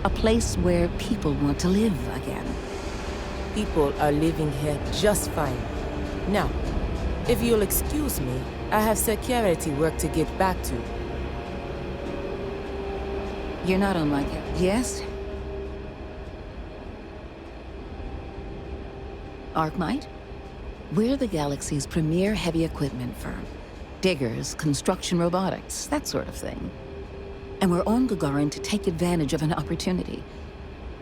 A place where people want to live again. People are living here just fine. Now, if you'll excuse me, I have security work to get back to. You're not on my yes? Arkmite? We're the galaxy's premier heavy equipment firm. Diggers, construction robotics, that sort of thing. And we're on Gagarin to take advantage of an opportunity.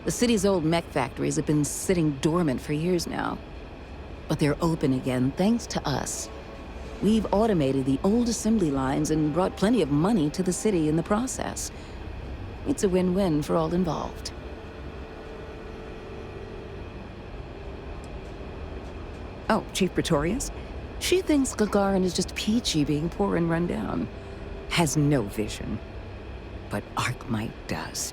The city's old mech factories have been sitting dormant for years now. But they're open again thanks to us. We've automated the old assembly lines and brought plenty of money to the city in the process. It's a win-win for all involved. Oh, Chief Pretorius? She thinks Gagarin is just peachy being poor and run down. Has no vision. But Arkmite does.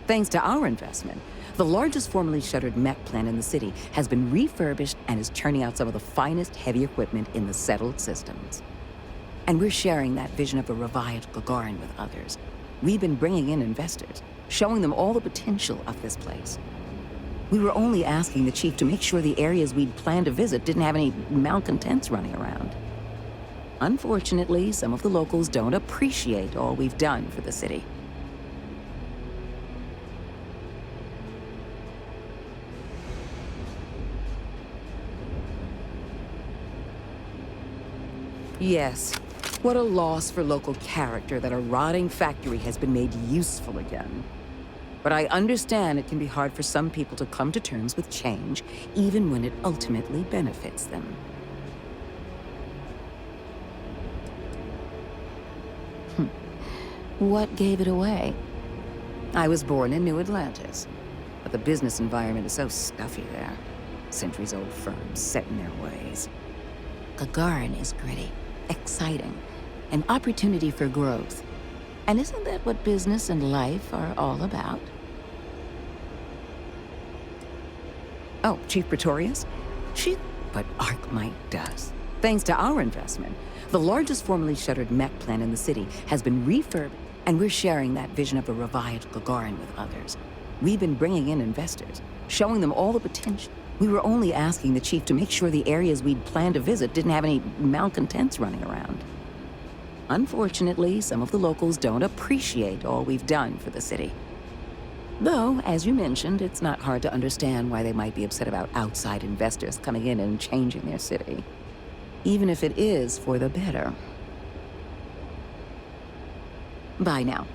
Thanks to our investment, the largest formerly shuttered mech plant in the city has been refurbished and is churning out some of the finest heavy equipment in the settled systems. And we're sharing that vision of a revived Gagarin with others. We've been bringing in investors, showing them all the potential of this place. We were only asking the chief to make sure the areas we'd planned to visit didn't have any malcontents running around. Unfortunately, some of the locals don't appreciate all we've done for the city. Yes, what a loss for local character that a rotting factory has been made useful again. But I understand it can be hard for some people to come to terms with change, even when it ultimately benefits them. What gave it away? I was born in New Atlantis, but the business environment is so stuffy there. Centuries-old firms set in their ways. Gagarin is gritty, exciting, an opportunity for growth. And isn't that what business and life are all about? Oh, Chief Pretorius? But Arkmite does. Thanks to our investment, the largest formerly shuttered mech plant in the city has been refurbished, and we're sharing that vision of a revived Gagarin with others. We've been bringing in investors, showing them all the potential. We were only asking the chief to make sure the areas we'd planned to visit didn't have any malcontents running around. Unfortunately, some of the locals don't appreciate all we've done for the city. Though, as you mentioned, it's not hard to understand why they might be upset about outside investors coming in and changing their city. Even if it is for the better. Bye now.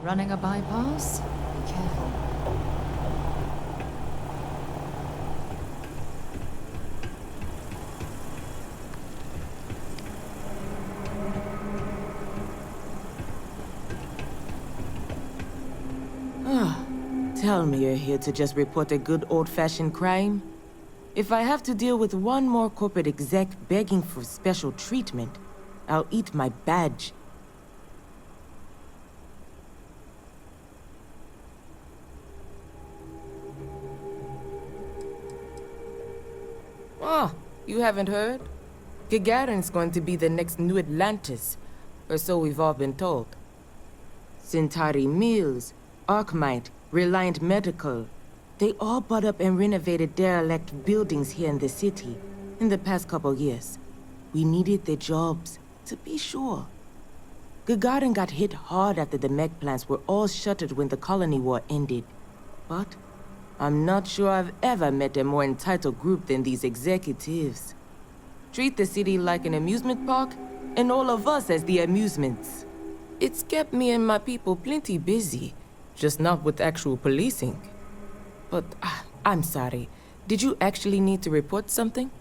Running a bypass? Be careful. Tell me you're here to just report a good old-fashioned crime? If I have to deal with one more corporate exec begging for special treatment, I'll eat my badge. Oh, you haven't heard? Gagarin's going to be the next New Atlantis, or so we've all been told. Centauri Mills, Arkmite, Reliant Medical, They all bought up and renovated derelict buildings here in the city in the past couple years. We needed their jobs, to be sure. Gagarin got hit hard after the mech plants were all shuttered when the colony war ended. But I'm not sure I've ever met a more entitled group than these executives. Treat the city like an amusement park, and all of us as the amusements. It's kept me and my people plenty busy, just not with actual policing. But I'm sorry, did you actually need to report something?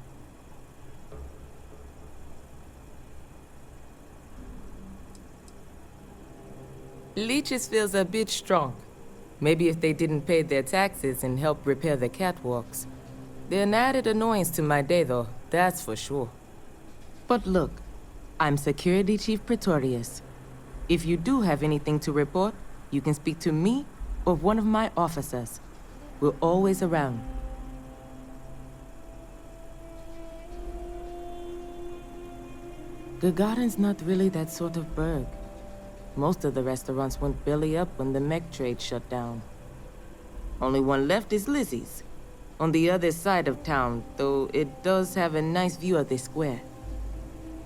Leeches feels a bit strong. Maybe if they didn't pay their taxes and help repair the catwalks. They're an added annoyance to my day, though, that's for sure. But look, I'm Security Chief Pretorius. If you do have anything to report, you can speak to me or one of my officers. We're always around. Gagarin's not really that sort of burg. Most of the restaurants went belly up when the mech trade shut down. Only one left is Lizzie's, on the other side of town, though it does have a nice view of the square.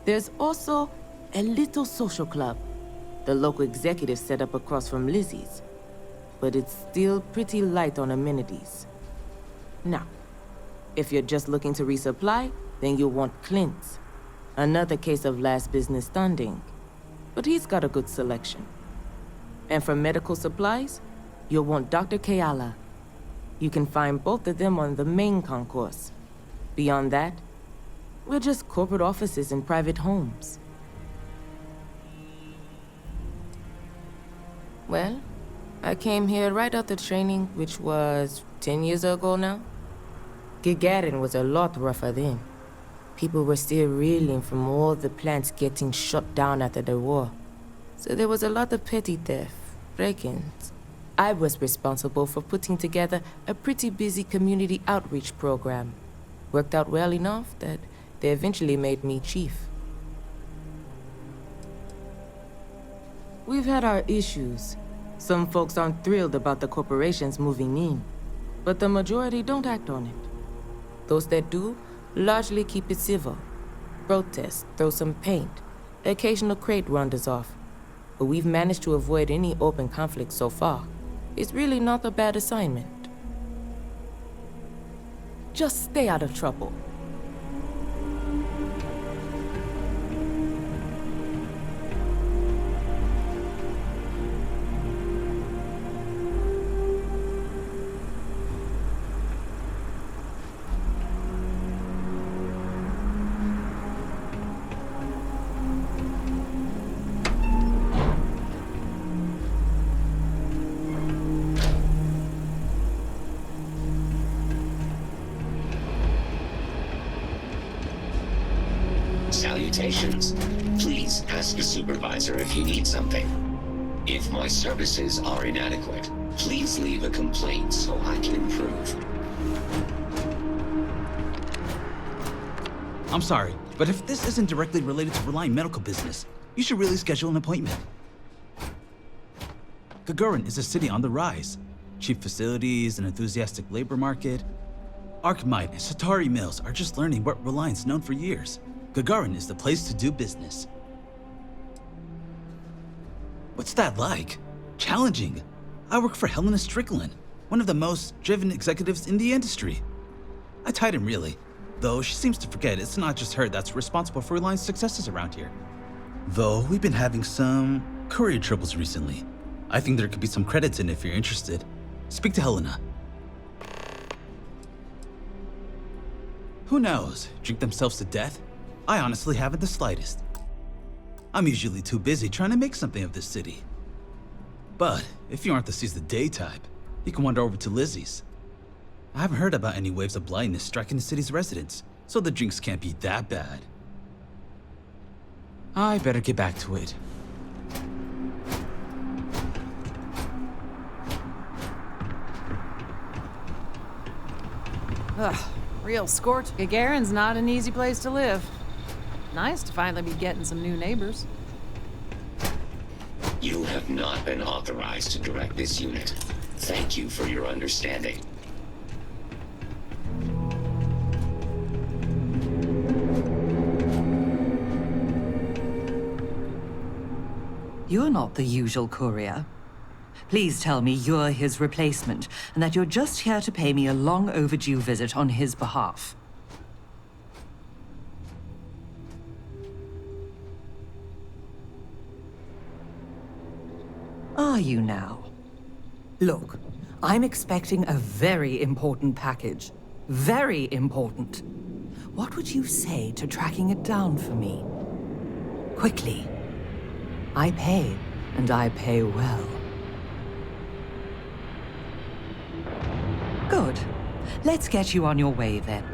There's also a little social club the local executive set up across from Lizzie's, but it's still pretty light on amenities. Now, if you're just looking to resupply, then you'll want Clint's. Another case of last business standing, but he's got a good selection. And for medical supplies, you'll want Dr. Keala. You can find both of them on the main concourse. Beyond that, we're just corporate offices and private homes. Well, I came here right after training, which was 10 years ago now. Gagarin was a lot rougher then. People were still reeling from all the plants getting shut down after the war. So there was a lot of petty theft, break-ins. I was responsible for putting together a pretty busy community outreach program. Worked out well enough that they eventually made me chief. We've had our issues. Some folks aren't thrilled about the corporations moving in, but the majority don't act on it. Those that do largely keep it civil. Protest, throw some paint, occasional crate wanders off. But we've managed to avoid any open conflict so far. It's really not a bad assignment. Just stay out of trouble. Salutations. Please ask your supervisor if you need something. If my services are inadequate, please leave a complaint so I can improve. I'm sorry, but if this isn't directly related to Reliant medical business, you should really schedule an appointment. Gagarin is a city on the rise. Cheap facilities, an enthusiastic labor market. Arkmite and Satari mills are just learning what Reliant's known for years. Gagarin is the place to do business. What's that like? Challenging. I work for Helena Strickland, one of the most driven executives in the industry. I tied really, though she seems to forget it's not just her that's responsible for Reliant's successes around here. Though we've been having some courier troubles recently. I think there could be some credits in if you're interested. Speak to Helena. Who knows? Drink themselves to death? I honestly haven't the slightest. I'm usually too busy trying to make something of this city. But if you aren't the seize the day type, you can wander over to Lizzie's. I haven't heard about any waves of blindness striking the city's residents, so the drinks can't be that bad. I better get back to it. Ugh, real scorch. Gagarin's not an easy place to live. Nice to finally be getting some new neighbors. You have not been authorized to direct this unit. Thank you for your understanding. You're not the usual courier. Please tell me you're his replacement, and that you're just here to pay me a long overdue visit on his behalf. Are you now? Look, I'm expecting a very important package. Very important. What would you say to tracking it down for me? Quickly. I pay, and I pay well. Good. Let's get you on your way then.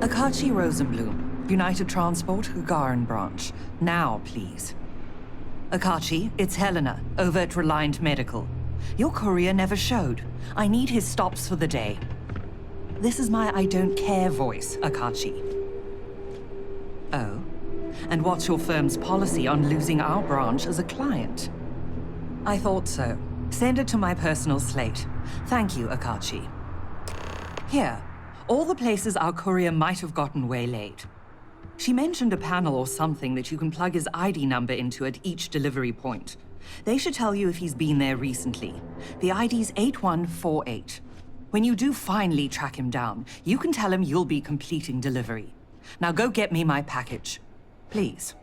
Akachi Rosenblum, United Transport, Gagarin Branch. Now, please. Akachi, it's Helena, over at Reliant Medical. Your courier never showed. I need his stops for the day. This is my I don't care voice, Akachi. Oh? And what's your firm's policy on losing our branch as a client? I thought so. Send it to my personal slate. Thank you, Akachi. Here. All the places our courier might have gotten waylaid. She mentioned a panel or something that you can plug his ID number into at each delivery point. They should tell you if he's been there recently. The ID's 8148. When you do finally track him down, you can tell him you'll be completing delivery. Now go get me my package. Please.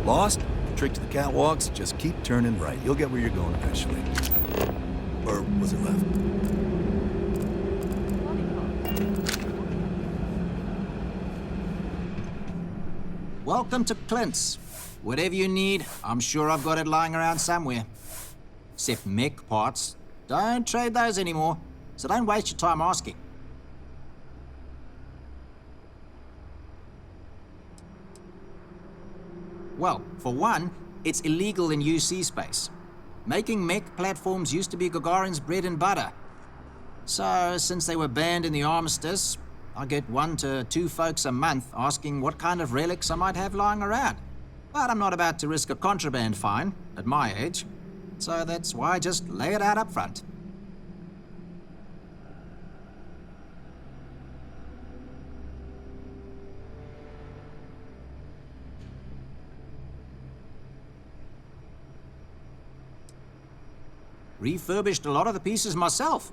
Lost? Trick to the catwalks? Just keep turning right. You'll get where you're going eventually. Or was it left? Welcome to Clint's. Whatever you need, I'm sure I've got it lying around somewhere. Except mech parts. Don't trade those anymore, so don't waste your time asking. Well, for one, it's illegal in UC space. Making mech platforms used to be Gagarin's bread and butter. So, since they were banned in the armistice, I get 1 to 2 folks a month asking what kind of relics I might have lying around. But I'm not about to risk a contraband fine at my age, so that's why I just lay it out up front. Refurbished a lot of the pieces myself.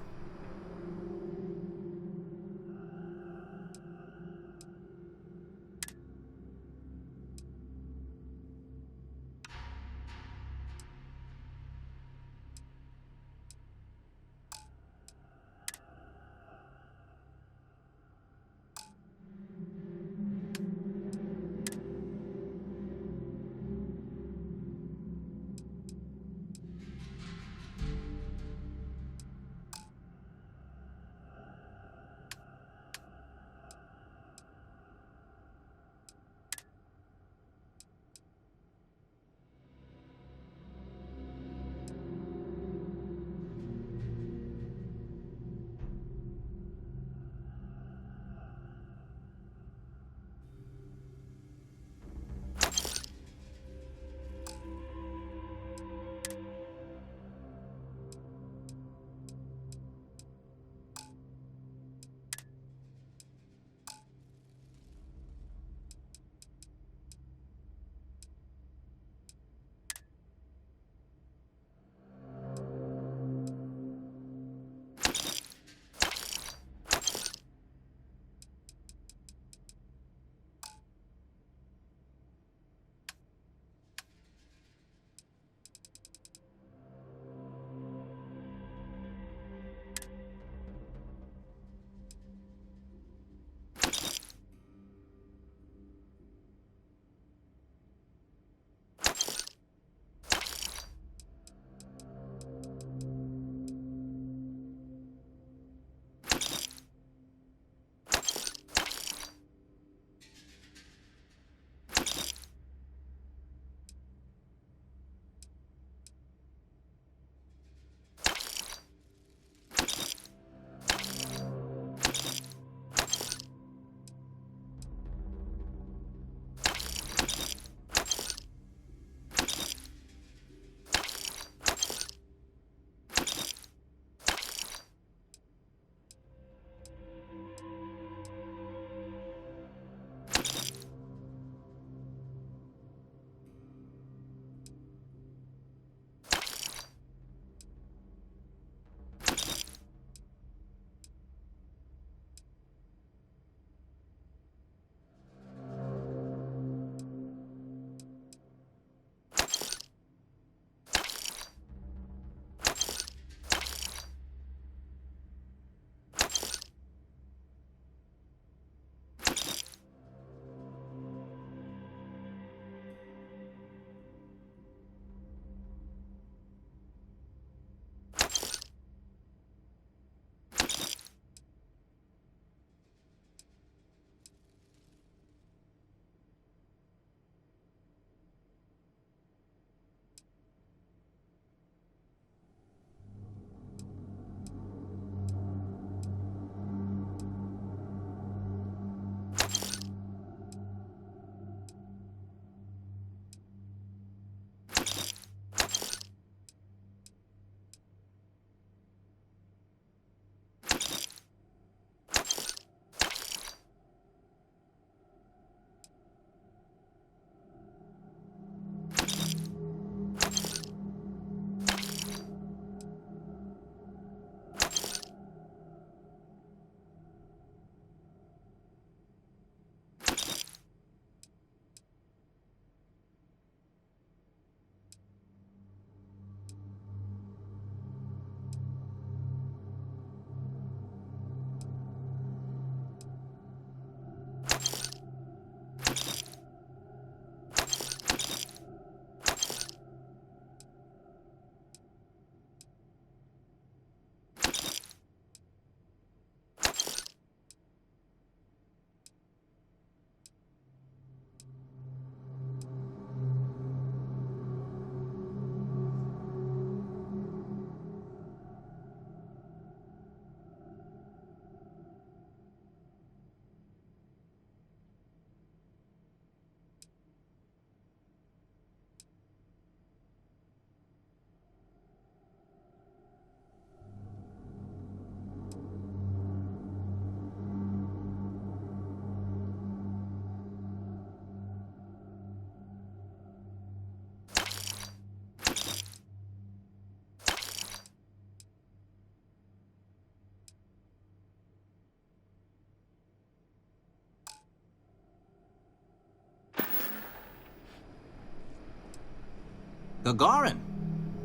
Gagarin.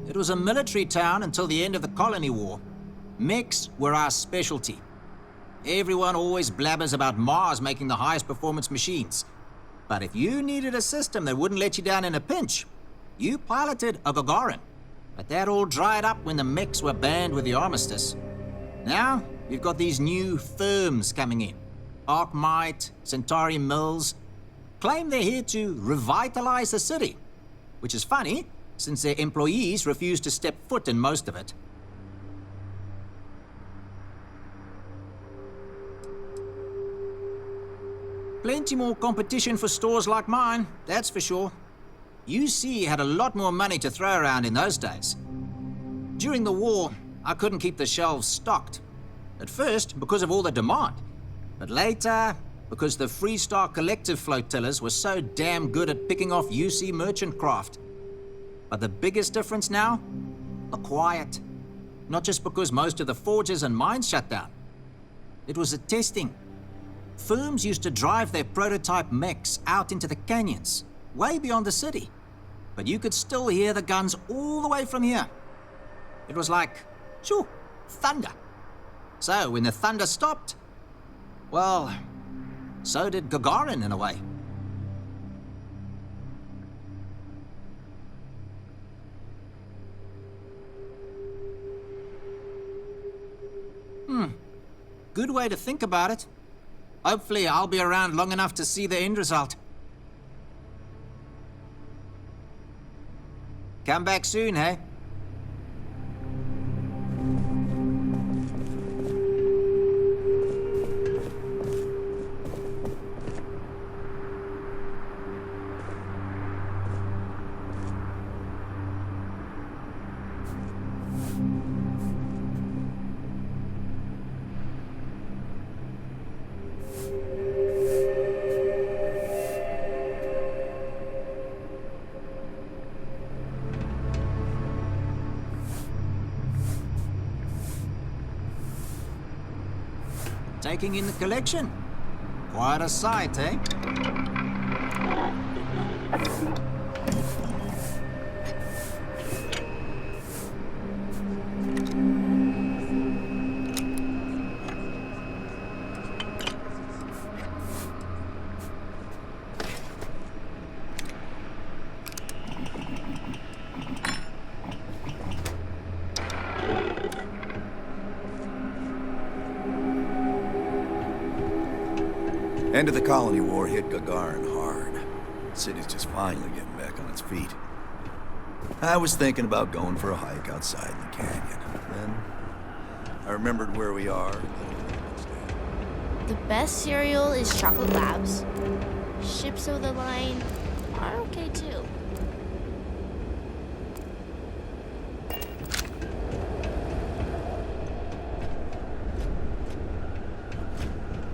It was a military town until the end of the Colony War. Mechs were our specialty. Everyone always blabbers about Mars making the highest performance machines. But if you needed a system that wouldn't let you down in a pinch, you piloted a Gagarin. But that all dried up when the mechs were banned with the armistice. Now, you've got these new firms coming in. Arkmite, Centauri Mills. Claim they're here to revitalize the city. Which is funny, since their employees refuse to step foot in most of it. Plenty more competition for stores like mine, that's for sure. UC had a lot more money to throw around in those days. During the war, I couldn't keep the shelves stocked. At first, because of all the demand. But later, because the Freestar Collective flotillas were so damn good at picking off UC merchant craft. But the biggest difference now? The quiet. Not just because most of the forges and mines shut down. It was the testing. Firms used to drive their prototype mechs out into the canyons, way beyond the city. But you could still hear the guns all the way from here. It was like, shoo, thunder. So when the thunder stopped, well, so did Gagarin in a way. Good way to think about it. Hopefully I'll be around long enough to see the end result. Come back soon, hey? Taking in the collection. Quite a sight, eh? End of the Colony War hit Gagarin hard. The city's just finally getting back on its feet. I was thinking about going for a hike outside in the canyon. Then I remembered where we are. The best cereal is Chocolate Labs. Ships of the line are okay too.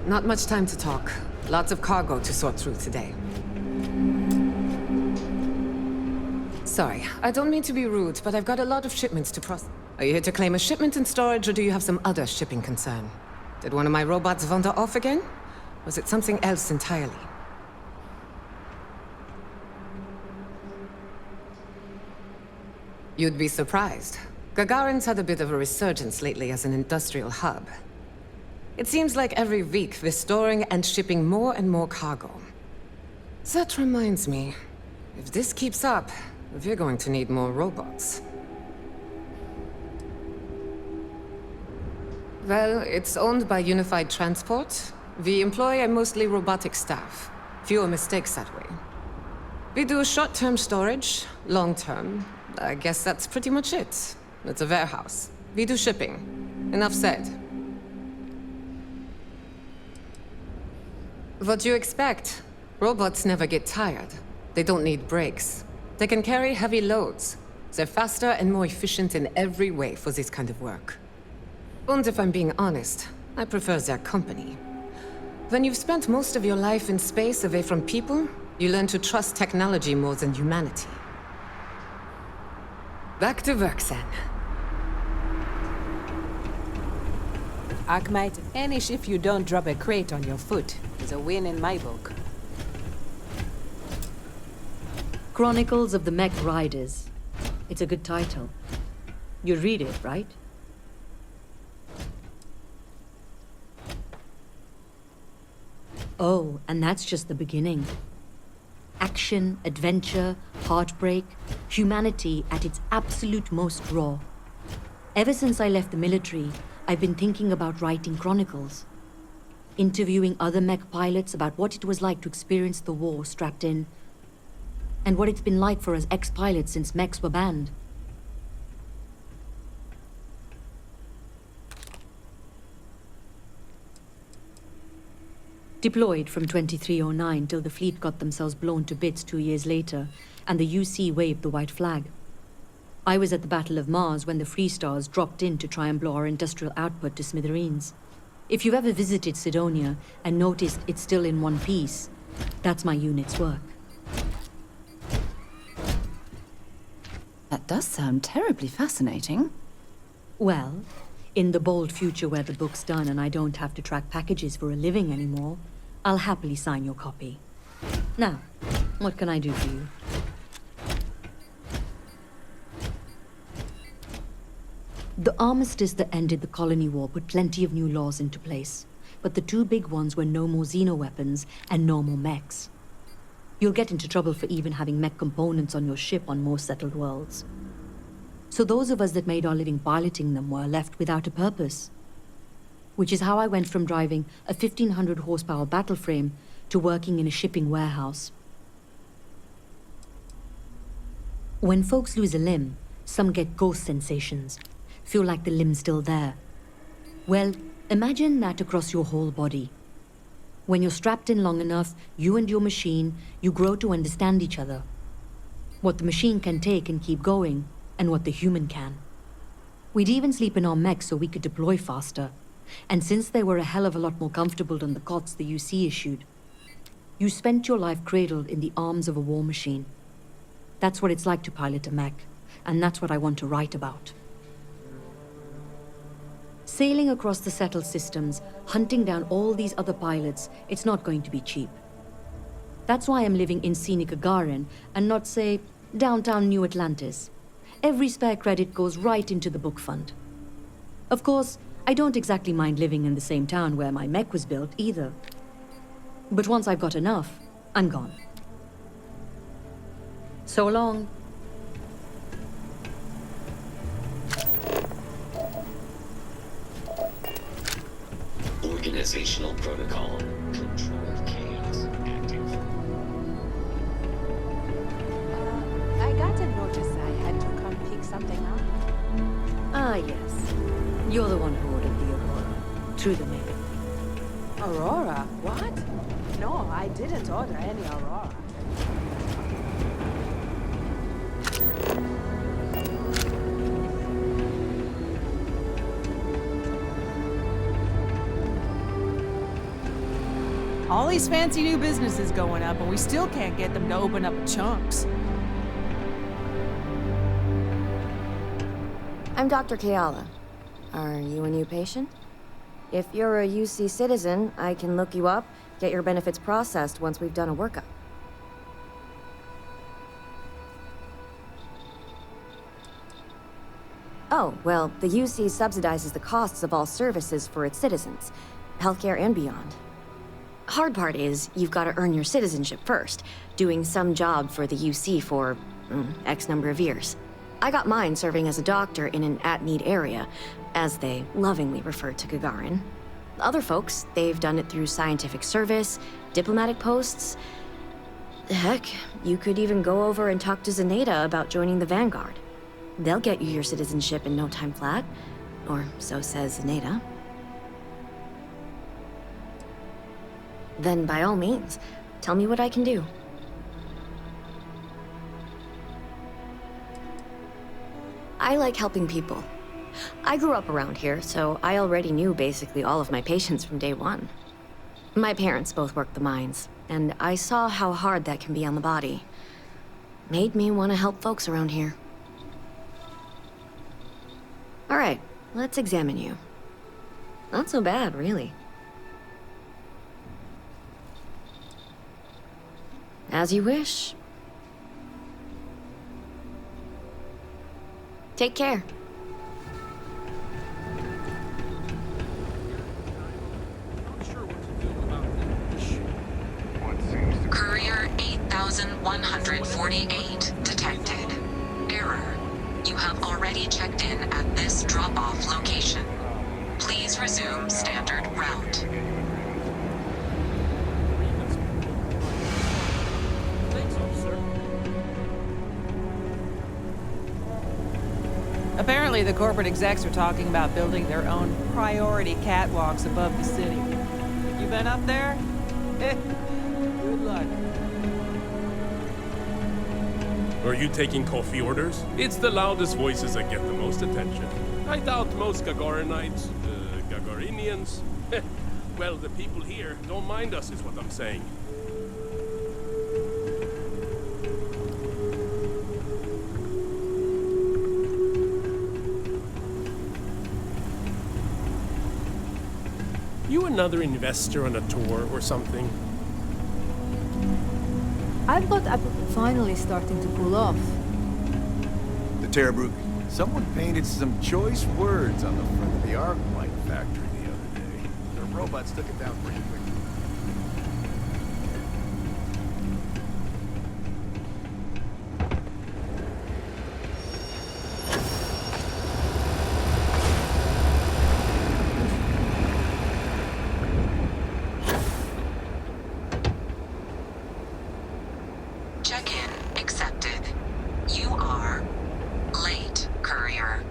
Not much time to talk. Lots of cargo to sort through today. Sorry, I don't mean to be rude, but I've got a lot of shipments to process. Are you here to claim a shipment in storage, or do you have some other shipping concern? Did one of my robots wander off again? Was it something else entirely? You'd be surprised. Gagarin's had a bit of a resurgence lately as an industrial hub. It seems like every week they're storing and shipping more and more cargo. That reminds me, if this keeps up, we're going to need more robots. Well, it's owned by Unified Transport. We employ a mostly robotic staff. Fewer mistakes that way. We do short-term storage, long-term. I guess that's pretty much it. It's a warehouse. We do shipping. Enough said. What do you expect? Robots never get tired. They don't need breaks. They can carry heavy loads. They're faster and more efficient in every way for this kind of work. And if I'm being honest, I prefer their company. When you've spent most of your life in space away from people, you learn to trust technology more than humanity. Back to work, then. Arkmite, any shift you don't drop a crate on your foot is a win in my book. Chronicles of the Mech Riders. It's a good title. You'd read it, right? Oh, and that's just the beginning. Action, adventure, heartbreak, humanity at its absolute most raw. Ever since I left the military, I've been thinking about writing chronicles. Interviewing other mech pilots about what it was like to experience the war strapped in, and what it's been like for us ex-pilots since mechs were banned. Deployed from 2309 till the fleet got themselves blown to bits 2 years later, and the UC waved the white flag. I was at the Battle of Mars when the Free Stars dropped in to try and blow our industrial output to smithereens. If you've ever visited Sidonia and noticed it's still in one piece, that's my unit's work. That does sound terribly fascinating. Well, in the bold future where the book's done and I don't have to track packages for a living anymore, I'll happily sign your copy. Now, what can I do for you? The armistice that ended the colony war put plenty of new laws into place, but the two big ones were no more xeno-weapons and no more mechs. You'll get into trouble for even having mech components on your ship on most settled worlds. So those of us that made our living piloting them were left without a purpose. Which is how I went from driving a 1,500 horsepower battle frame to working in a shipping warehouse. When folks lose a limb, some get ghost sensations. Feel like the limb's still there. Well, imagine that across your whole body. When you're strapped in long enough, you and your machine, you grow to understand each other. What the machine can take and keep going, and what the human can. We'd even sleep in our mechs so we could deploy faster. And since they were a hell of a lot more comfortable than the cots the UC issued, you spent your life cradled in the arms of a war machine. That's what it's like to pilot a mech, and that's what I want to write about. Sailing across the settled systems, hunting down all these other pilots, it's not going to be cheap. That's why I'm living in scenic Gagarin and not, say, downtown New Atlantis. Every spare credit goes right into the book fund. Of course, I don't exactly mind living in the same town where my mech was built either. But once I've got enough, I'm gone. So long. Organizational protocol. Control chaos active. I got a notice I had to come pick something up. Ah, yes. You're the one who ordered the Aurora. Through the mail. Aurora? What? No, I didn't order any Aurora. All these fancy new businesses going up, and we still can't get them to open up chunks. I'm Dr. Keala. Are you a new patient? If you're a UC citizen, I can look you up, get your benefits processed once we've done a workup. Oh, well, the UC subsidizes the costs of all services for its citizens, healthcare and beyond. Hard part is, you've got to earn your citizenship first, doing some job for the UC for X number of years. I got mine serving as a doctor in an at-need area, as they lovingly refer to Gagarin. Other folks, they've done it through scientific service, diplomatic posts. Heck, you could even go over and talk to Zenaida about joining the Vanguard. They'll get you your citizenship in no time flat, or so says Zenaida. Then by all means, tell me what I can do. I like helping people. I grew up around here, so I already knew basically all of my patients from day one. My parents both worked the mines, and I saw how hard that can be on the body. Made me want to help folks around here. All right, let's examine you. Not so bad, really. As you wish. Take care. Courier 8148 detected. Error. You have already checked in at this drop-off location. Please resume standard route. Apparently, the corporate execs are talking about building their own priority catwalks above the city. You been up there? Good luck. Are you taking coffee orders? It's the loudest voices that get the most attention. I doubt most Gagarinites, Gagarinians. Well, the people here don't mind us, is what I'm saying. You another investor on a tour or something? I've got Apple finally starting to cool off. The Terrabrook. Someone painted some choice words on the front of the Arclight factory the other day. The robots took it down pretty quickly. Check-in accepted. You are late, courier.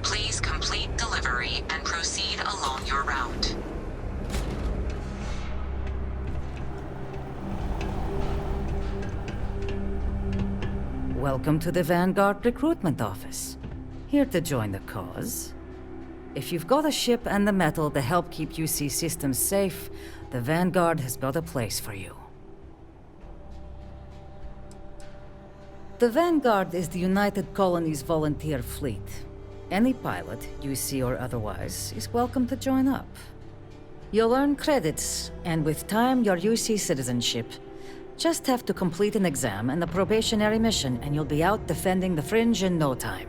Please complete delivery and proceed along your route. Welcome to the Vanguard recruitment office. Here to join the cause. If you've got a ship and the metal to help keep UC systems safe, the Vanguard has got a place for you. The Vanguard is the United Colonies volunteer fleet. Any pilot, UC or otherwise, is welcome to join up. You'll earn credits, and with time, your UC citizenship. Just have to complete an exam and a probationary mission, and you'll be out defending the Fringe in no time.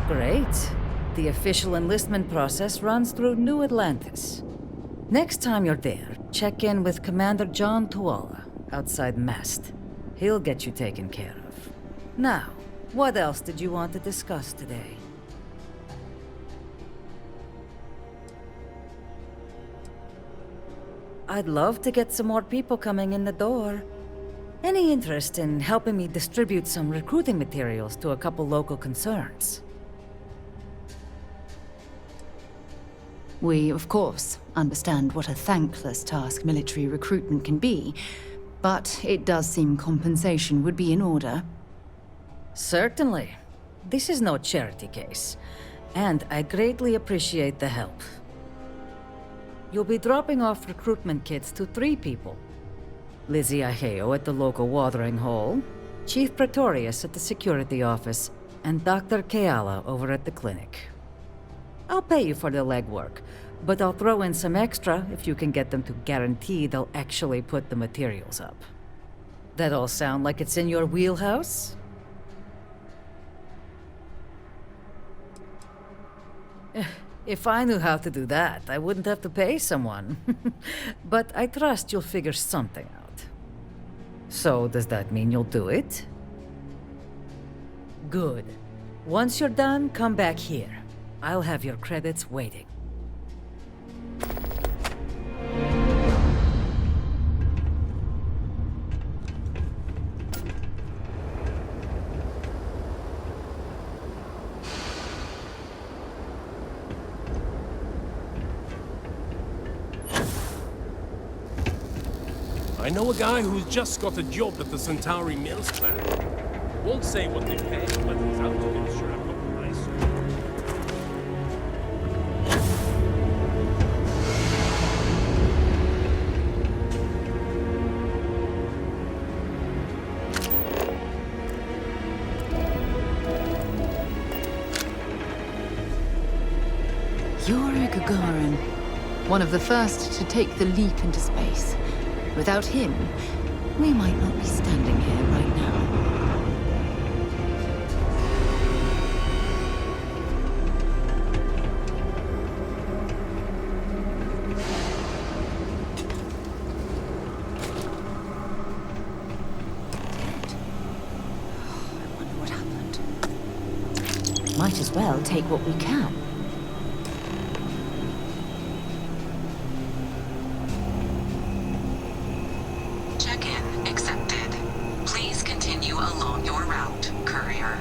Great. The official enlistment process runs through New Atlantis. Next time you're there, check in with Commander John Tuala, outside Mast. He'll get you taken care of. Now, what else did you want to discuss today? I'd love to get some more people coming in the door. Any interest in helping me distribute some recruiting materials to a couple local concerns? We, of course, understand what a thankless task military recruitment can be, but it does seem compensation would be in order. Certainly. This is no charity case, and I greatly appreciate the help. You'll be dropping off recruitment kits to 3 people. Lizzie Aheo at the local watering hole, Chief Pretorius at the security office, and Dr. Keala over at the clinic. I'll pay you for the legwork, but I'll throw in some extra if you can get them to guarantee they'll actually put the materials up. That all sound like it's in your wheelhouse? If I knew how to do that, I wouldn't have to pay someone. But I trust you'll figure something out. So, does that mean you'll do it? Good. Once you're done, come back here. I'll have your credits waiting. I know a guy who's just got a job at the Centauri Mills plant. Won't say what they pay, but he's out to get sure I've got the nicer. Yuri Gagarin, one of the first to take the leap into space. Without him, we might not be standing here right now. might as well take what we can. Check-in accepted. Please continue along your route, courier.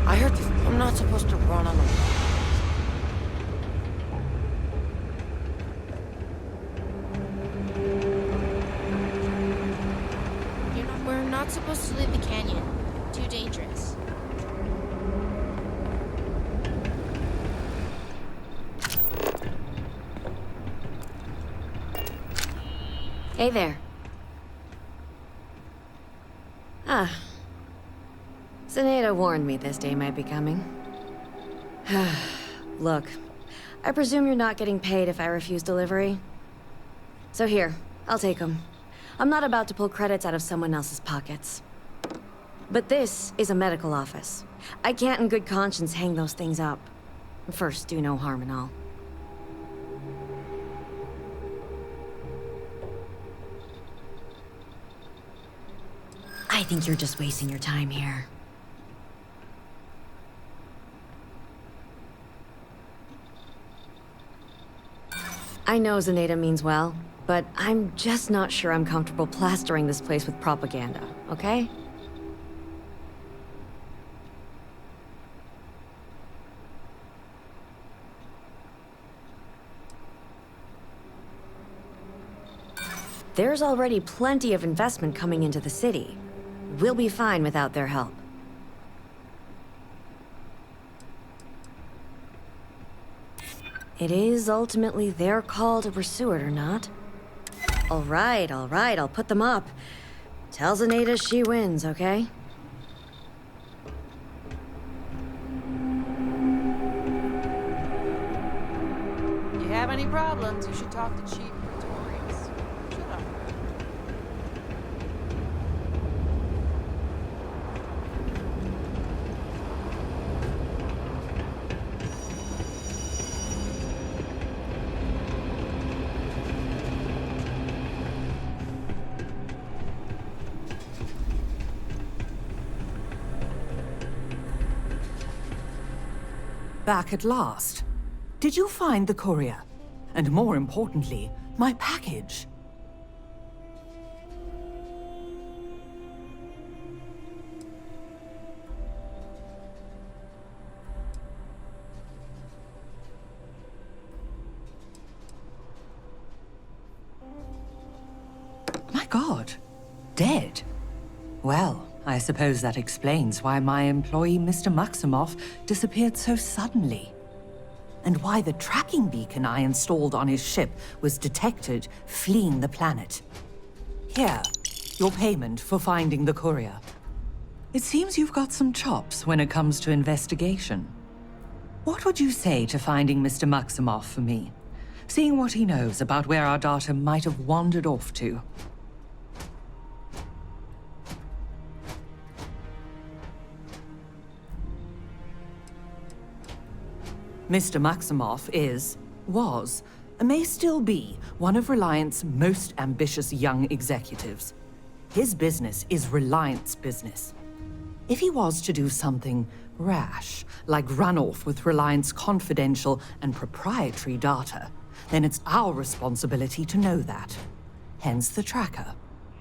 I heard this. I'm not supposed to run on the We're not supposed to leave the canyon. Too dangerous. Hey there. Ah. Zenaida warned me this day might be coming. Look, I presume you're not getting paid if I refuse delivery. So here, I'll take them. I'm not about to pull credits out of someone else's pockets. But this is a medical office. I can't in good conscience hang those things up. First, do no harm and all. I think you're just wasting your time here. I know Zenaida means well, but I'm just not sure I'm comfortable plastering this place with propaganda, okay? There's already plenty of investment coming into the city. We'll be fine without their help. It is ultimately their call to pursue it or not. All right, I'll put them up. Tell Zenaida she wins, okay? If you have any problems, you should talk to Chief Pretorius. Shut up. Back at last. Did you find the courier? And more importantly, my package? My God, dead? Well, I suppose that explains why my employee, Mr. Maximoff, disappeared so suddenly. And why the tracking beacon I installed on his ship was detected fleeing the planet. Here, your payment for finding the courier. It seems you've got some chops when it comes to investigation. What would you say to finding Mr. Maximoff for me? Seeing what he knows about where our data might have wandered off to. Mr. Maximoff was, and may still be, one of Reliant's most ambitious young executives. His business is Reliant's business. If he was to do something rash, like run off with Reliant's confidential and proprietary data, then it's our responsibility to know that. Hence the tracker.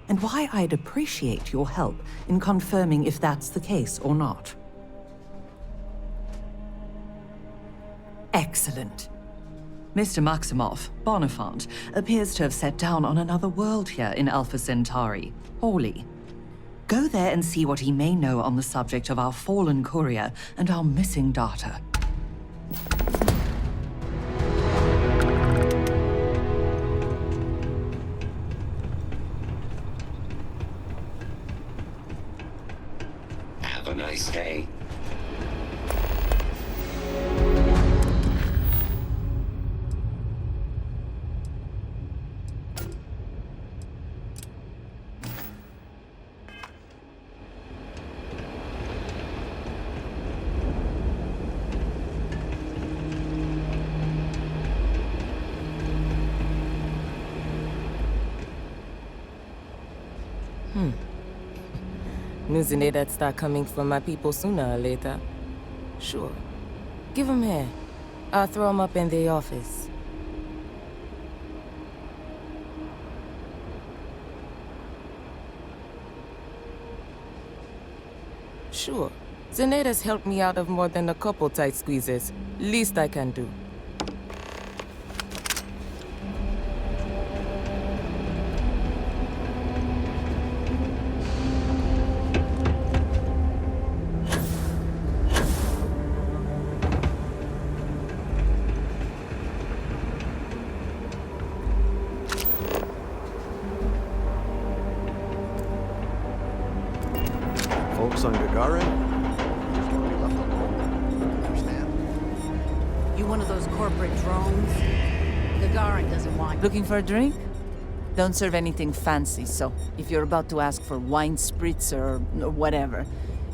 And why I'd appreciate your help in confirming if that's the case or not. Excellent. Mr. Maximoff, Bonifant, appears to have set down on another world here in Alpha Centauri, Hawley. Go there and see what he may know on the subject of our fallen courier and our missing data. Have a nice day. News in there that start coming from my people sooner or later. Sure. Give 'em here. I'll throw 'em up in the office. Sure. Zeneda's helped me out of more than a couple tight squeezes. Least I can do. Folks on Gagarin? You one of those corporate drones? Gagarin doesn't want you. Looking for a drink? Don't serve anything fancy, so if you're about to ask for wine spritzer or whatever,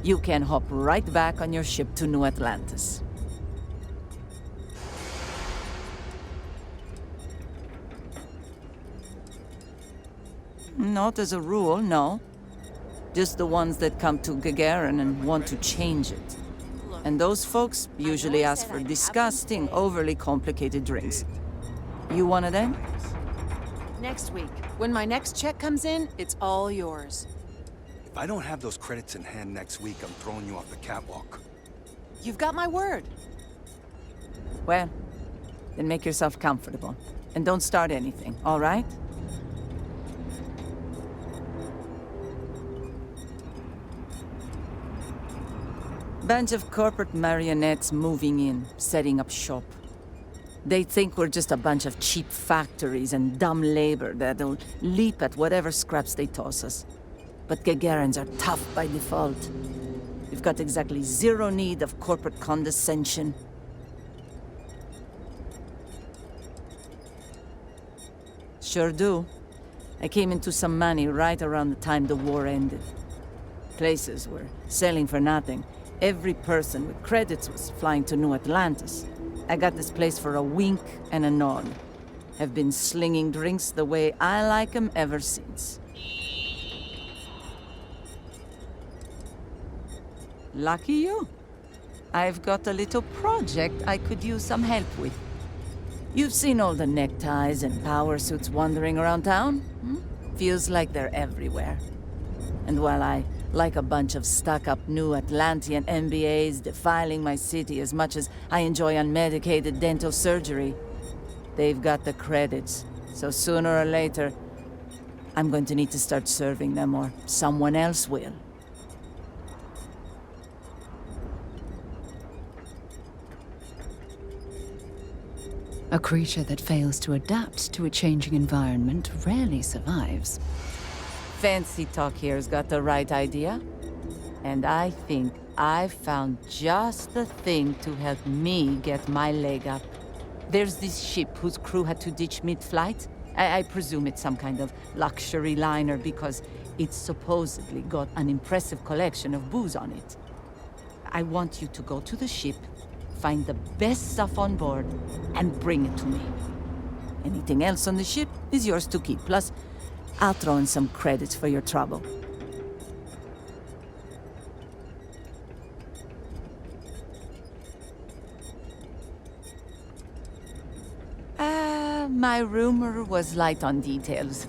you can hop right back on your ship to New Atlantis. Not as a rule, no. Just the ones that come to Gagarin and want to change it. And those folks usually ask for disgusting, overly complicated drinks. You one of them? Next week. When my next check comes in, it's all yours. If I don't have those credits in hand next week, I'm throwing you off the catwalk. You've got my word. Well, then make yourself comfortable. And don't start anything, all right? Bunch of corporate marionettes moving in, setting up shop. They think we're just a bunch of cheap factories and dumb labor that'll leap at whatever scraps they toss us. But Gagarins are tough by default. We've got exactly zero need of corporate condescension. Sure do. I came into some money right around the time the war ended. Places were selling for nothing. Every person with credits was flying to New Atlantis. I got this place for a wink and a nod. Have been slinging drinks the way I like 'em ever since. Lucky you. I've got a little project I could use some help with. You've seen all the neckties and power suits wandering around town? Feels like they're everywhere. And while I like a bunch of stuck-up new Atlantean MBAs defiling my city as much as I enjoy unmedicated dental surgery, they've got the credits. So sooner or later, I'm going to need to start serving them, or someone else will. A creature that fails to adapt to a changing environment rarely survives. Fancy Talk here's got the right idea. And I think I've found just the thing to help me get my leg up. There's this ship whose crew had to ditch mid-flight. I presume it's some kind of luxury liner because it's supposedly got an impressive collection of booze on it. I want you to go to the ship, find the best stuff on board, and bring it to me. Anything else on the ship is yours to keep. Plus, I'll throw in some credits for your trouble. My rumor was light on details.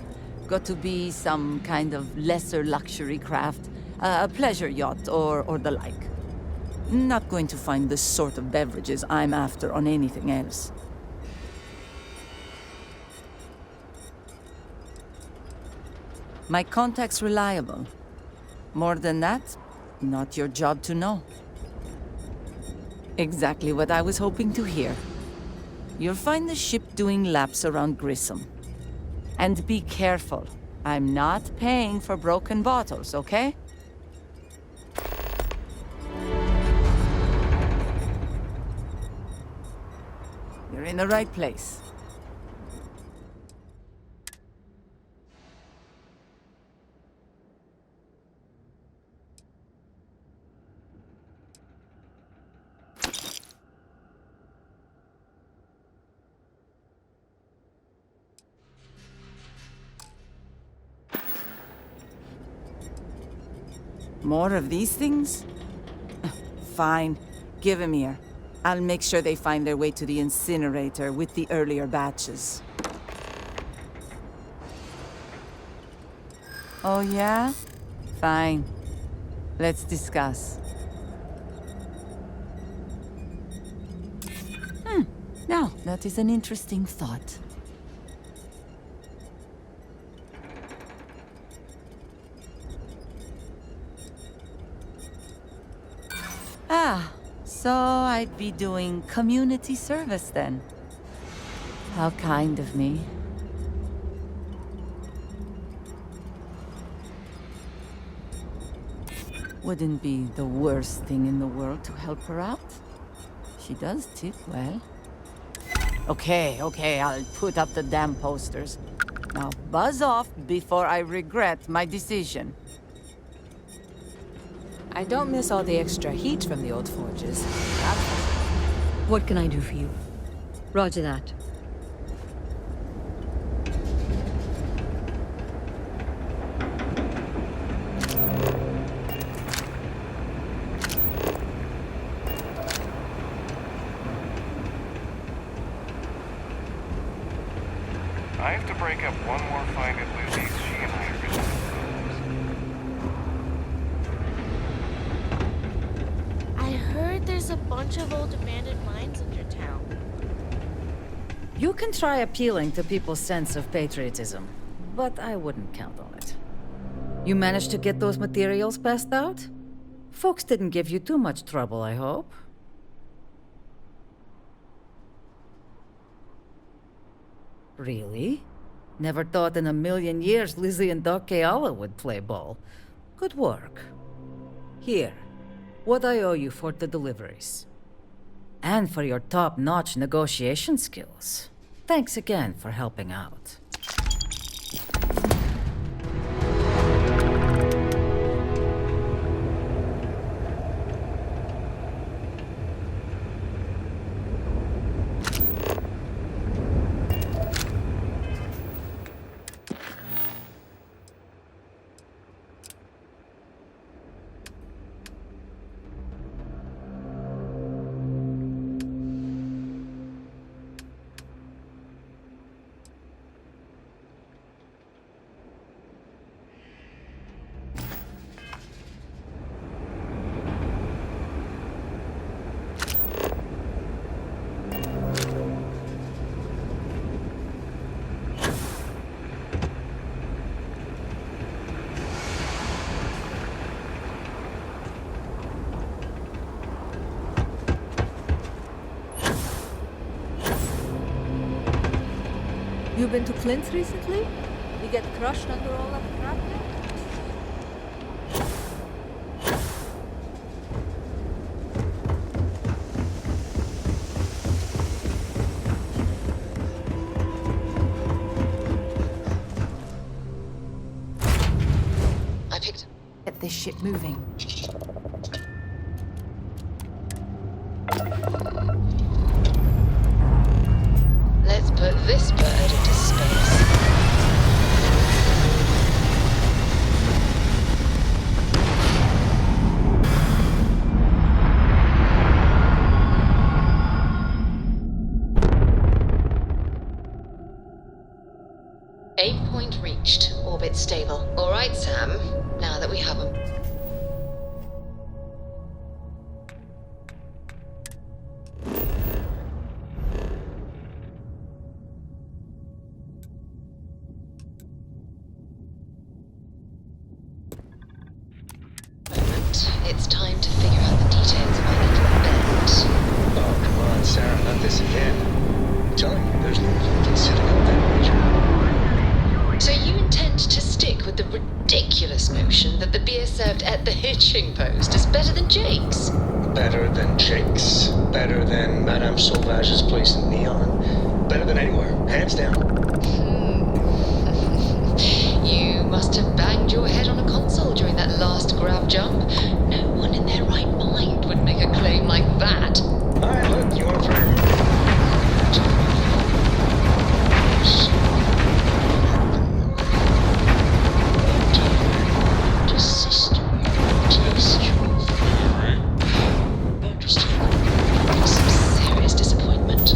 Got to be some kind of lesser luxury craft, a pleasure yacht or the like. Not going to find the sort of beverages I'm after on anything else. My contact's reliable. More than that, not your job to know. Exactly what I was hoping to hear. You'll find the ship doing laps around Grissom. And be careful. I'm not paying for broken bottles, okay? You're in the right place. More of these things? Fine. Give them here. I'll make sure they find their way to the incinerator with the earlier batches. Oh, yeah? Fine. Let's discuss. Now, that is an interesting thought. So I'd be doing community service then. How kind of me. Wouldn't be the worst thing in the world to help her out. She does tip well. Okay, I'll put up the damn posters. Now buzz off before I regret my decision. I don't miss all the extra heat from the old forges. What can I do for you? Roger that. I have to break up one more find at Lucy's. She and I are gonna... I heard there's a bunch of old abandoned mines in your town. You can try appealing to people's sense of patriotism, but I wouldn't count on it. You managed to get those materials passed out? Folks didn't give you too much trouble, I hope. Really? Never thought in a million years Lizzie and Doc Keala would play ball. Good work. Here, what I owe you for the deliveries. And for your top-notch negotiation skills. Thanks again for helping out. You been to Clint's recently? You get crushed under all that crap there? I picked... Get this ship moving. Let's put this bird into space. Aim point reached. Orbit stable. All right, Sam. Now that we have them. fishing post is better than Jake's. Better than Jake's? Better than Madame Sauvage's place in Neon? Better than anywhere, hands down. You must have banged your head on a console during that last grab jump. No one in their right mind would make a claim like that. Alright, look, you want to throw serious disappointment.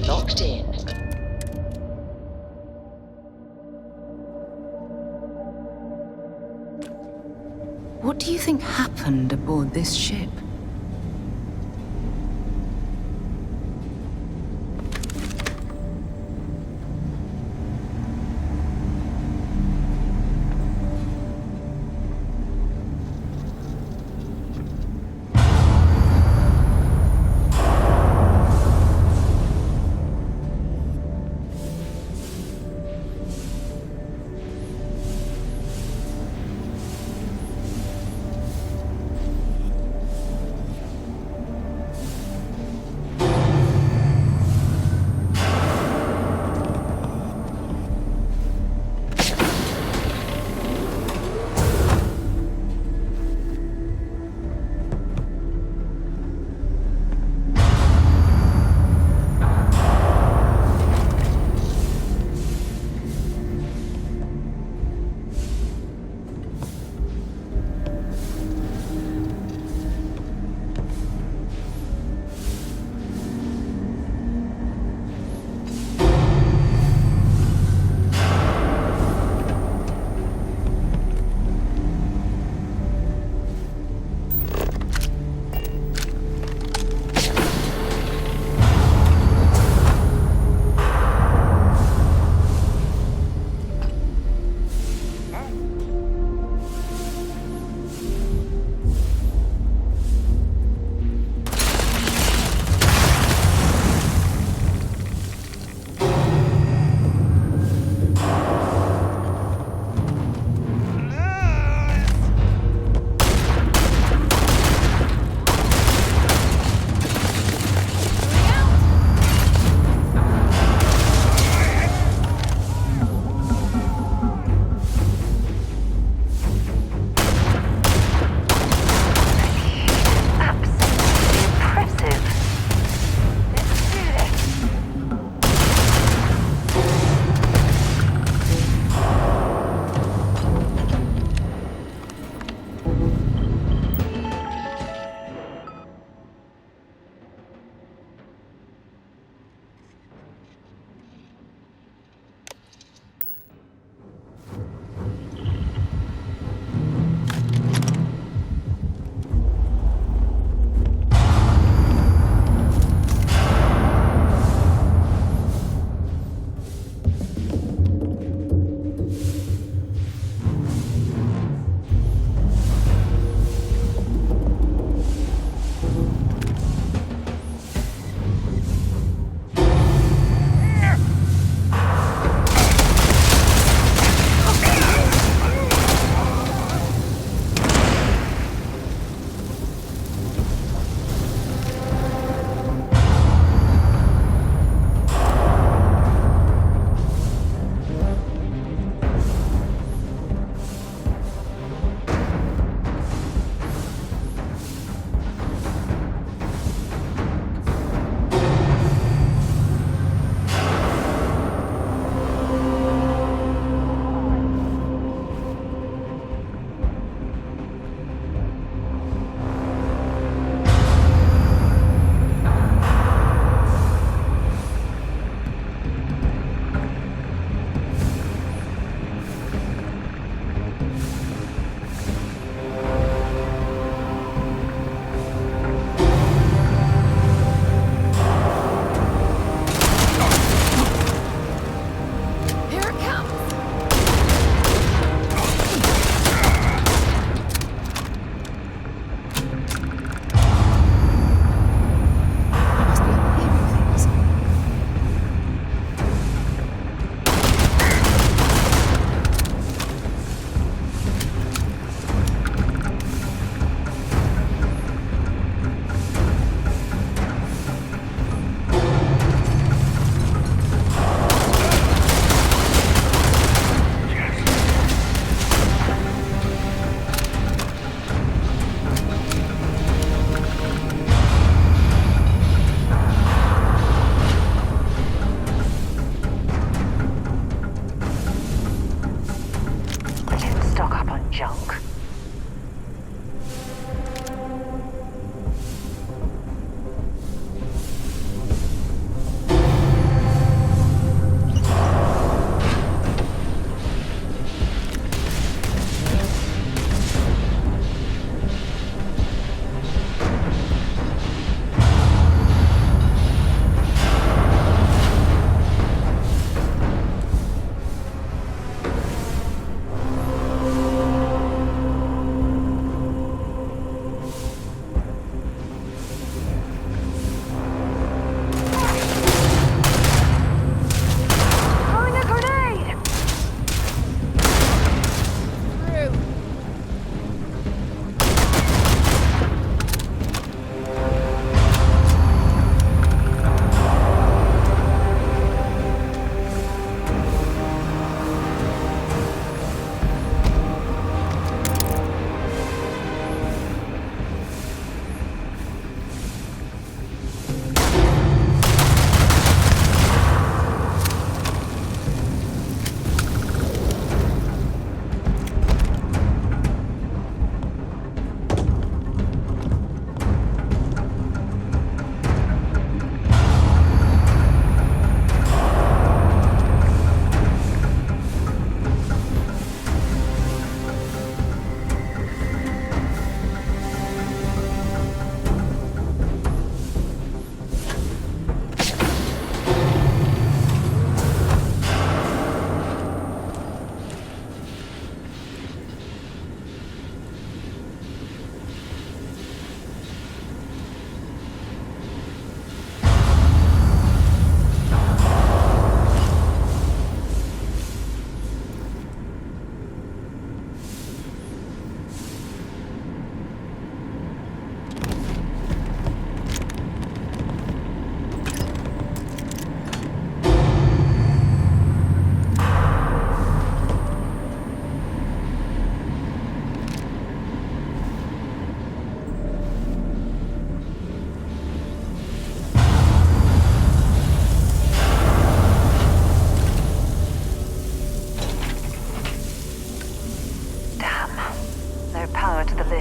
Locked in. What do you think happened aboard this ship?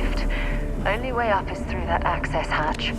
lift. Only way up is through that access hatch.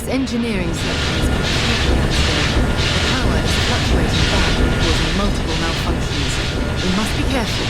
This engineering section is completely unstable. The power is fluctuating back and causing multiple malfunctions. We must be careful.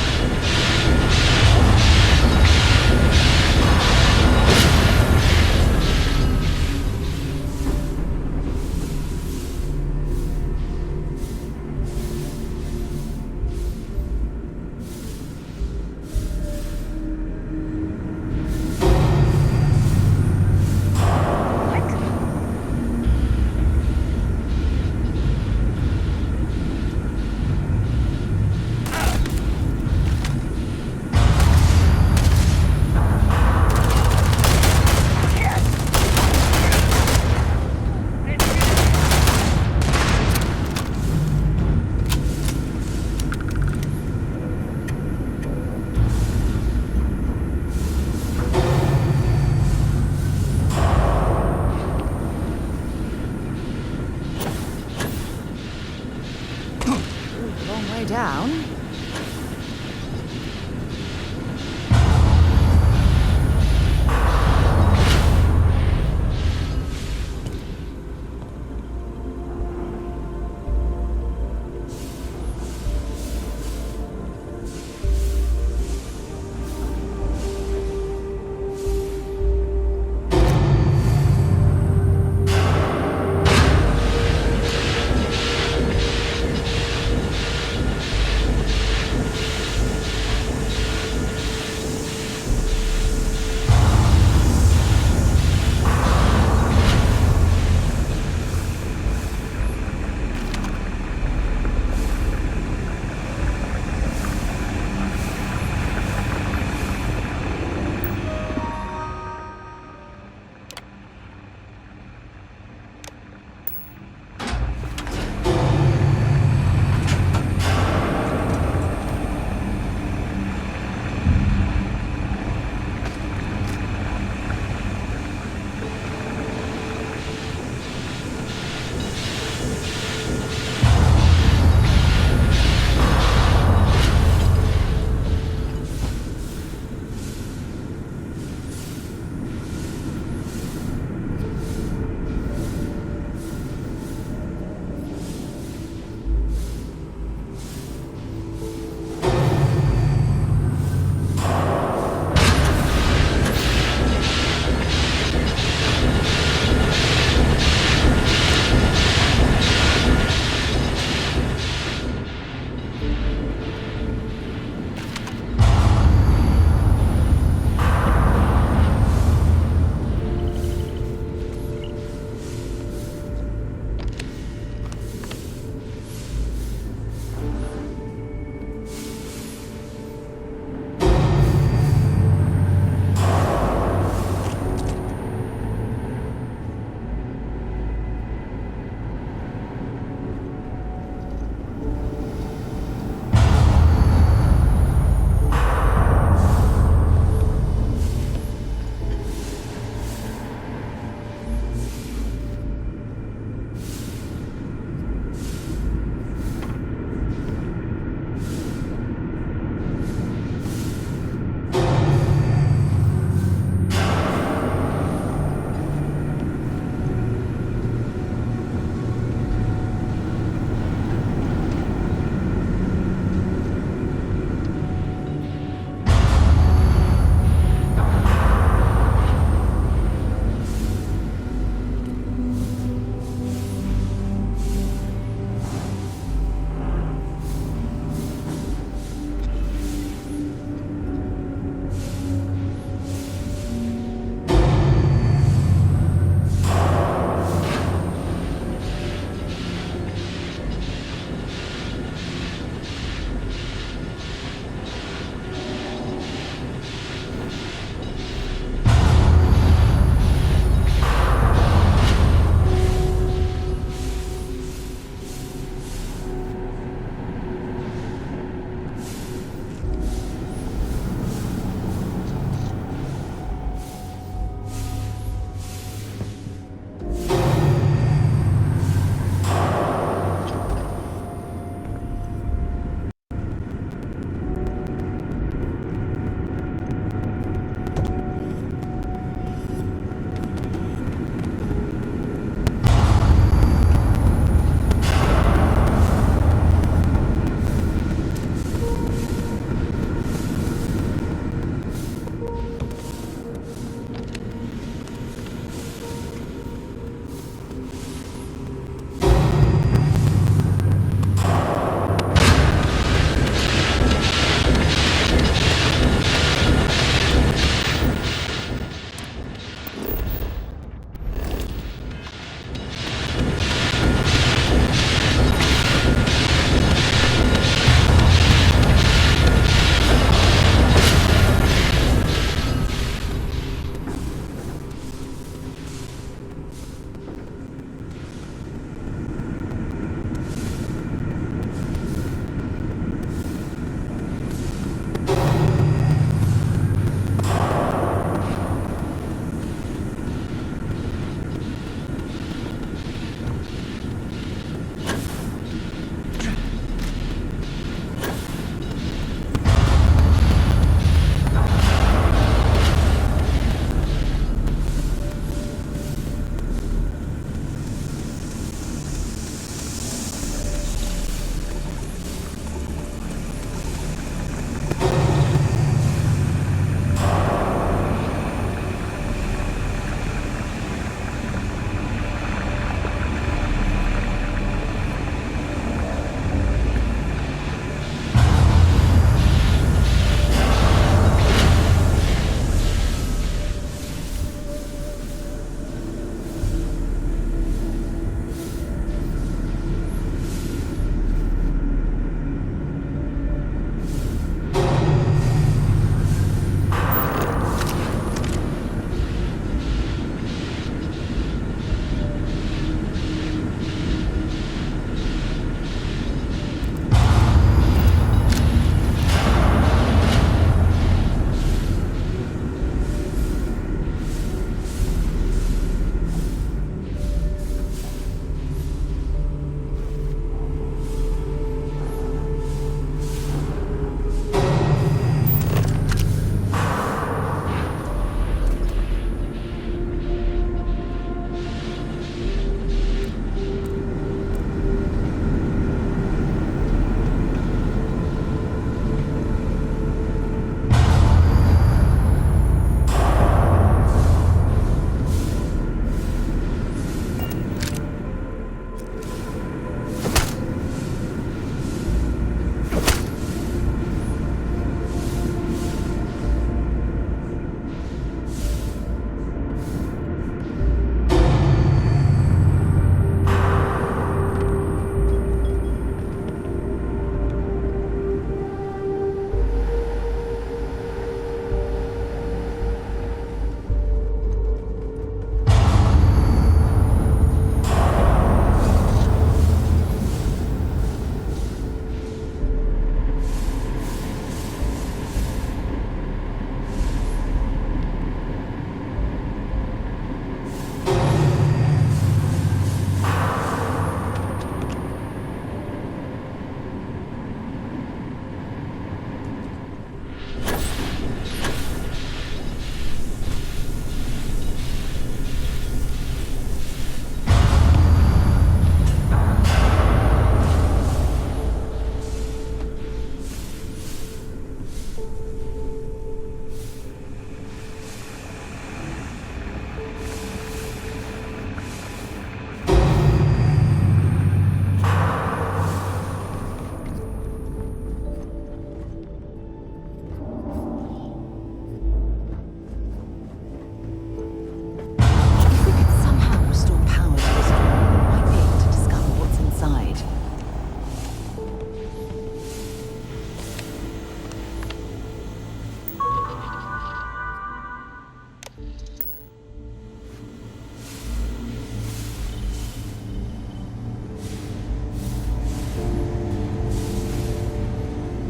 Long way down.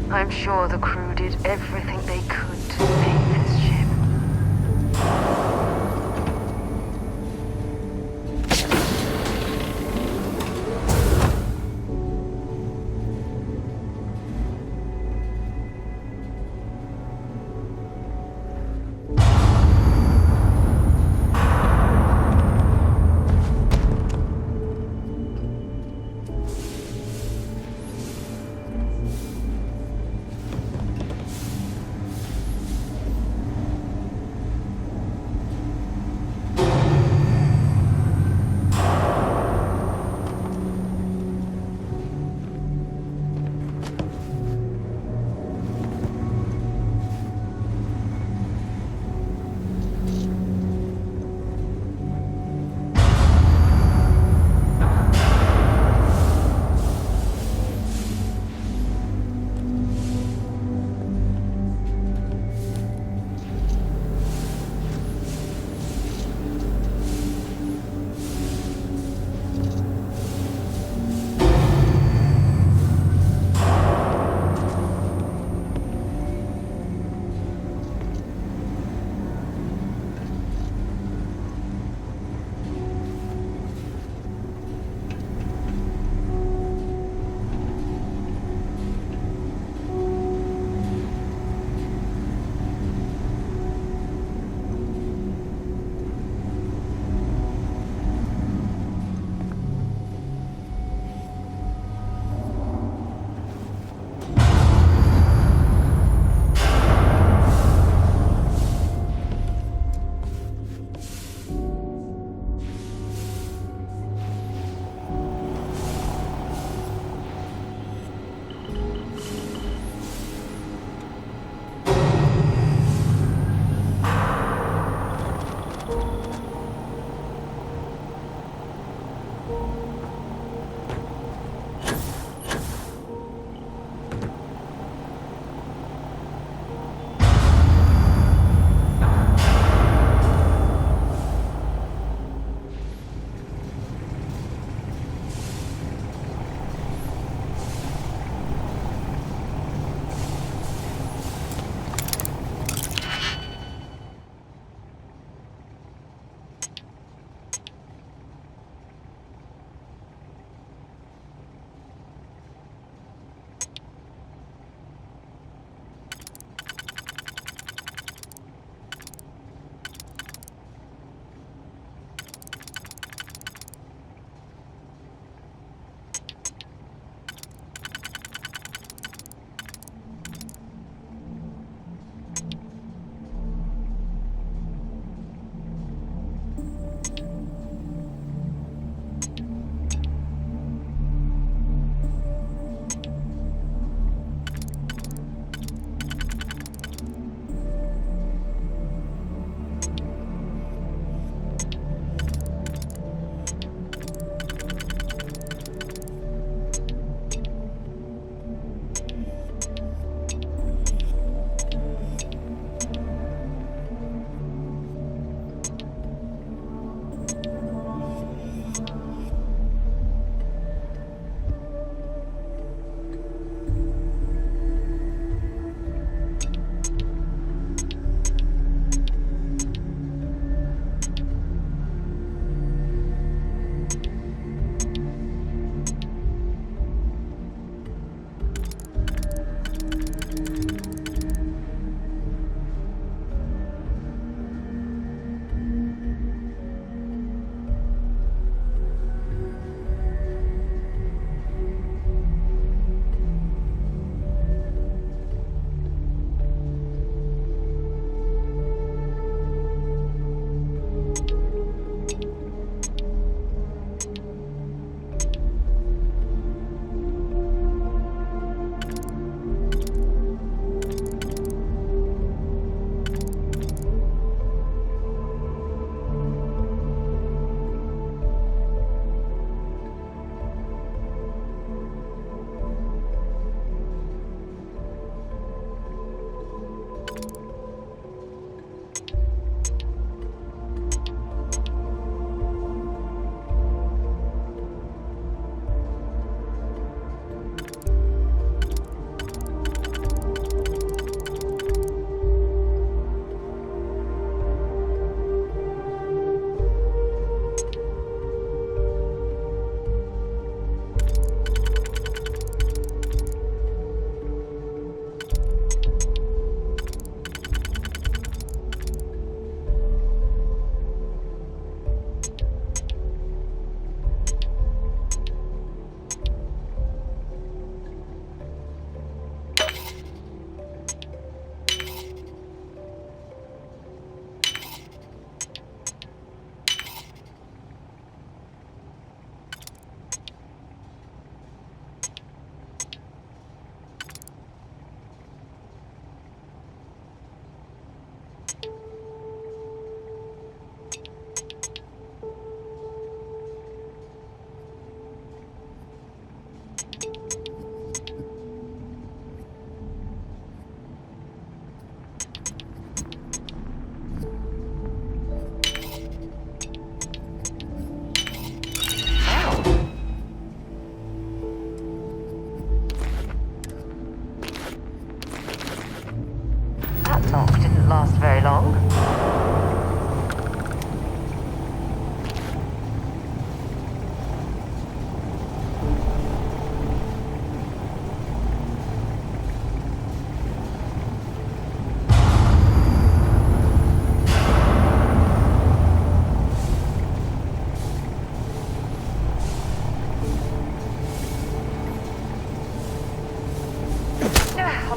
I'm sure the crew did everything they could to save this ship.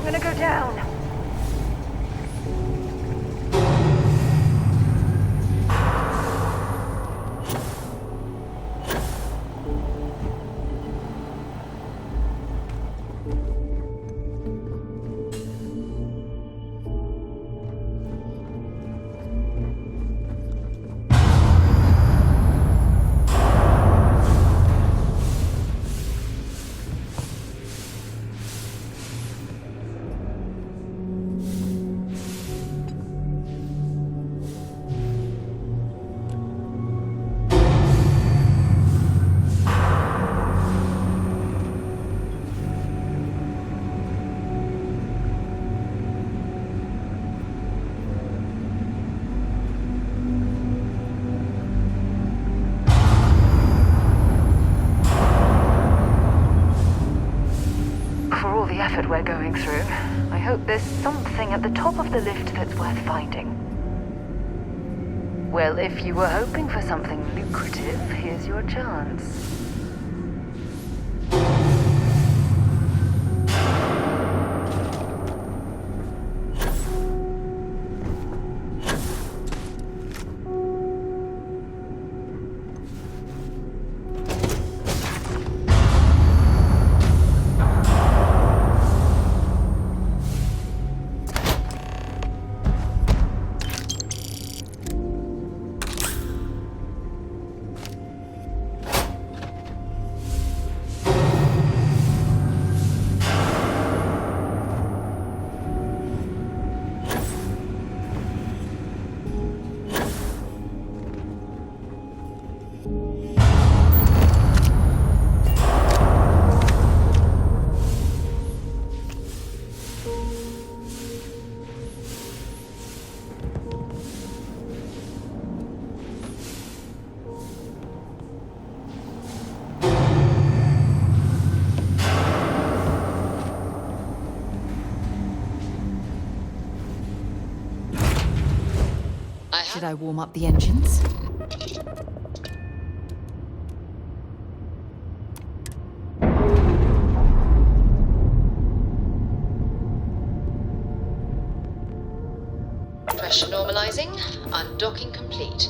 I'm gonna go down. Effort we're going through. I hope there's something at the top of the lift that's worth finding. Well, if you were hoping for something lucrative, here's your chance. Should I warm up the engines? Pressure normalizing. Undocking complete.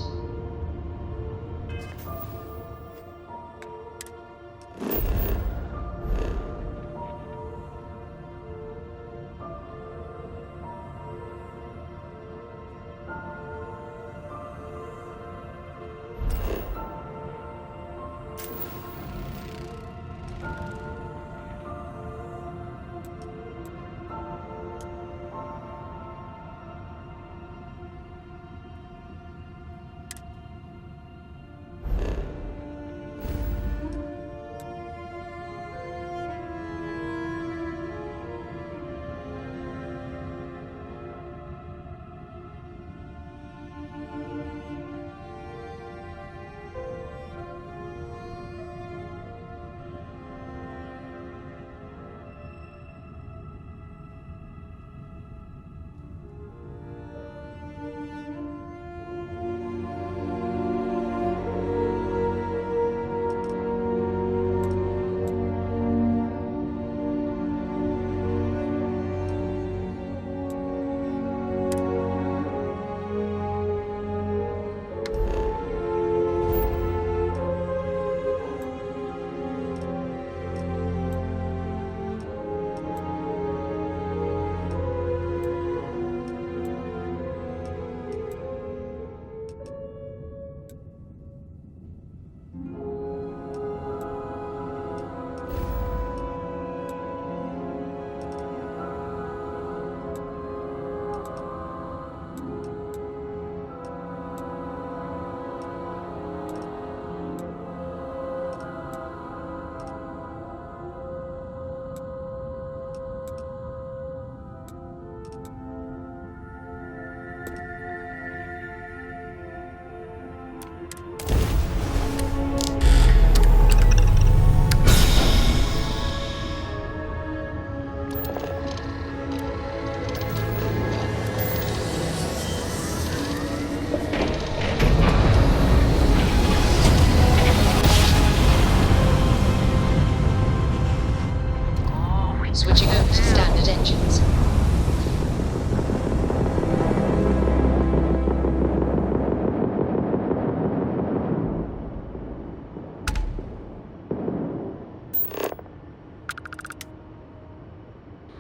Switching over to standard engines.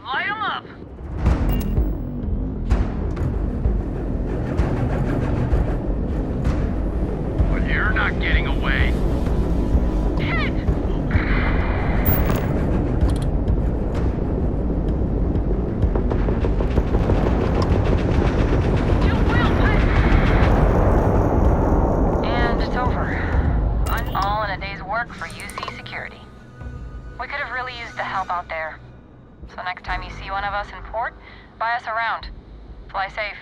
Light 'em up! But you're not getting away. And it's over. All in a day's work for UC security. We could have really used the help out there. So next time you see one of us in port, buy us around. Fly safe.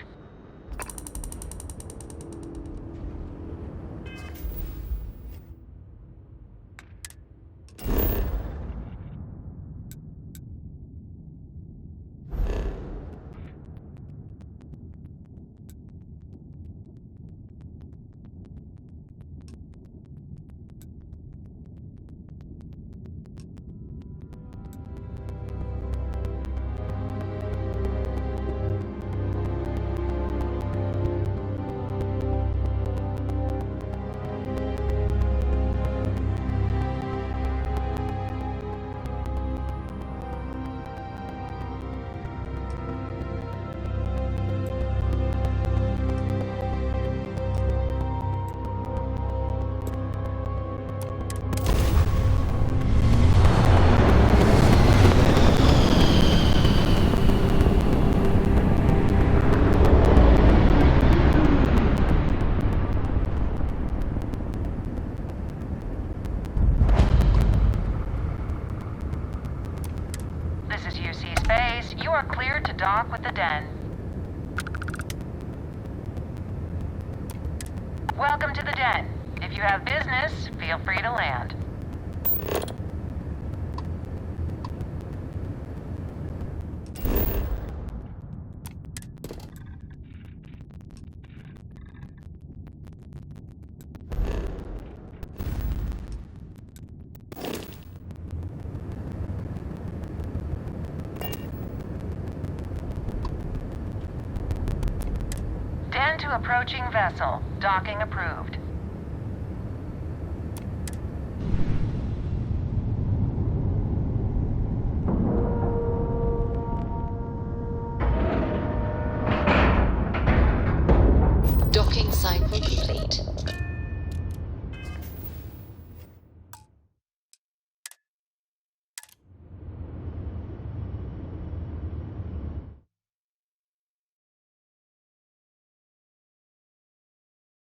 This is UC Space. You are cleared to dock with the Den. Welcome to the Den. If you have business, feel free to land. Den to approaching vessel. Docking approved.